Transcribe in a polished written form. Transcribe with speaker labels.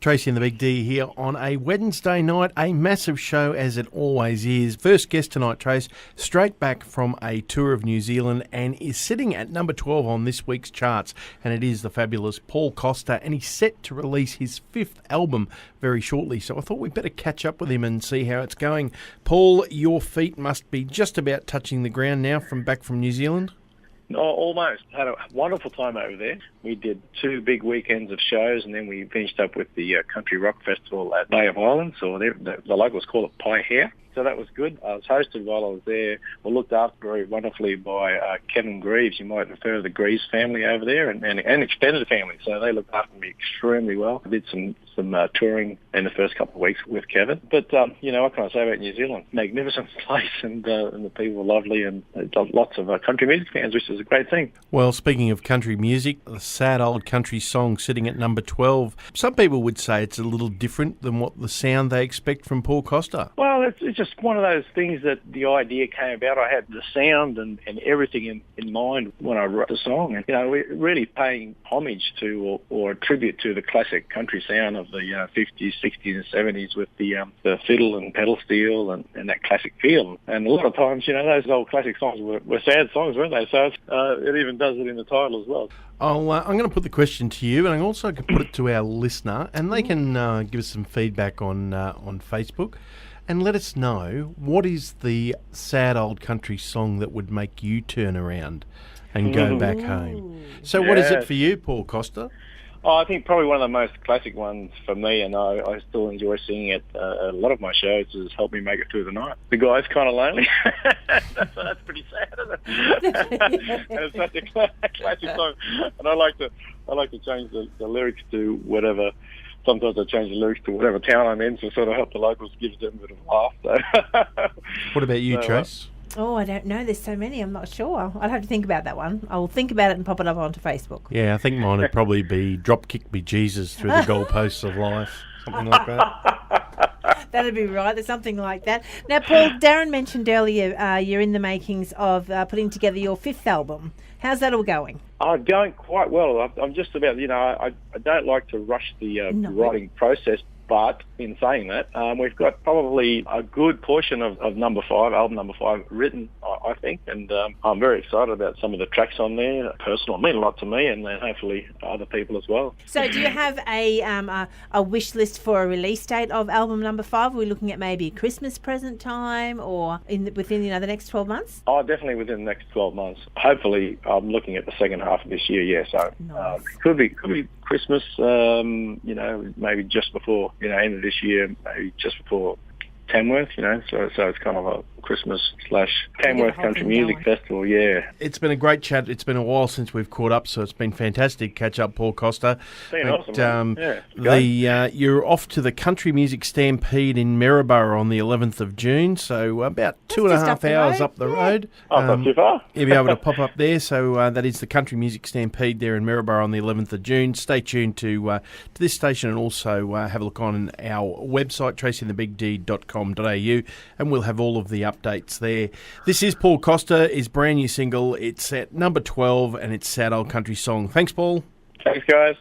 Speaker 1: Tracy and the Big D here on a Wednesday night, a massive show as it always is. First guest tonight, Trace, straight back from a tour of New Zealand and is sitting at number 12 on this week's charts, and it is the fabulous Paul Costa, and he's set to release his 5th album very shortly, so I thought we'd better catch up with him and see how it's going. Paul, your feet must be just about touching the ground now back from New Zealand?
Speaker 2: Oh, almost. Had a wonderful time over there. We did 2 big weekends of shows, and then we finished up with the Country Rock Festival at Bay of Islands, or the locals call it Pai Hair. So that was good. I was hosted while I was there, or looked after very wonderfully by Kevin Greaves. You might refer to the Greaves family over there, and extended family. So they looked after me extremely well. I did some touring in the first couple of weeks with Kevin. But, what can I say about New Zealand? Magnificent place, and the people are lovely, and lots of country music fans, which is a great thing.
Speaker 1: Well, speaking of country music, the sad old country song sitting at number 12. Some people would say it's a little different than what the sound they expect from Paul Costa.
Speaker 2: Well, it's just one of those things that the idea came about. I had the sound and everything in mind when I wrote the song. And, we're really paying homage to or a tribute to the classic country sound of the 50s, 60s and 70s with the fiddle and pedal steel and that classic feel. And a lot of times, those old classic songs were sad songs, weren't they? So it even does it in the title as well.
Speaker 1: I'm going to put the question to you, and I also can put it to our listener, and they can give us some feedback on Facebook. And let us know, what is the sad old country song that would make you turn around and go back home? So what is it for you, Paul Costa?
Speaker 2: Oh, I think probably one of the most classic ones for me, and I still enjoy singing it at a lot of my shows, is Help Me Make It Through the Night. The Guy's Kind of Lonely. that's pretty sad, isn't it? And it's such a classic song. And I like to change the lyrics to whatever. Sometimes I change the lyrics to whatever town I'm in to sort of help the locals, give them a bit of a laugh. So.
Speaker 1: What about you, Trace?
Speaker 3: Oh, I don't know. There's so many. I'm not sure. I'd have to think about that one. I'll think about it and pop it up onto Facebook.
Speaker 1: Yeah, I think mine would probably be Drop Kick Me Jesus Through the Goalposts of Life. Something like that.
Speaker 3: That'd be right. There's something like that. Now, Paul, Darren mentioned earlier you're in the makings of putting together your 5th album. How's that all going?
Speaker 2: Oh, going quite well. I'm just about, I don't like to rush the writing process, but in saying that, we've got probably a good portion of album number 5 written, I think, and I'm very excited about some of the tracks on there. Personal, mean a lot to me, and then hopefully other people as well.
Speaker 3: So do you have a wish list for a release date of album number 5? Are we looking at maybe Christmas present time, or within the next 12 months?
Speaker 2: Oh, definitely within the next 12 months. Hopefully, I'm looking at the second half of this year, yeah, so
Speaker 3: nice.
Speaker 2: Could be Christmas, maybe just before, end of this year, maybe just before Tamworth, so it's kind of a Christmas/Tamworth Country Music Festival, yeah.
Speaker 1: It's been a great chat. It's been a while since we've caught up, so it's been fantastic catch up, Paul Costa.
Speaker 2: It's been awesome.
Speaker 1: You're off to the Country Music Stampede in Maryborough on the 11th of June, so about 2.5 hours up the road.
Speaker 2: Not too far.
Speaker 1: You'll be able to pop up there, so that is the Country Music Stampede there in Maryborough on the 11th of June. Stay tuned to this station, and also have a look on our website, tracyandthebigd.com.au, and we'll have all of the updates there. This is Paul Costa, his brand new single. It's at number 12, and it's Sad Old Country Song. Thanks, Paul.
Speaker 2: Thanks, guys.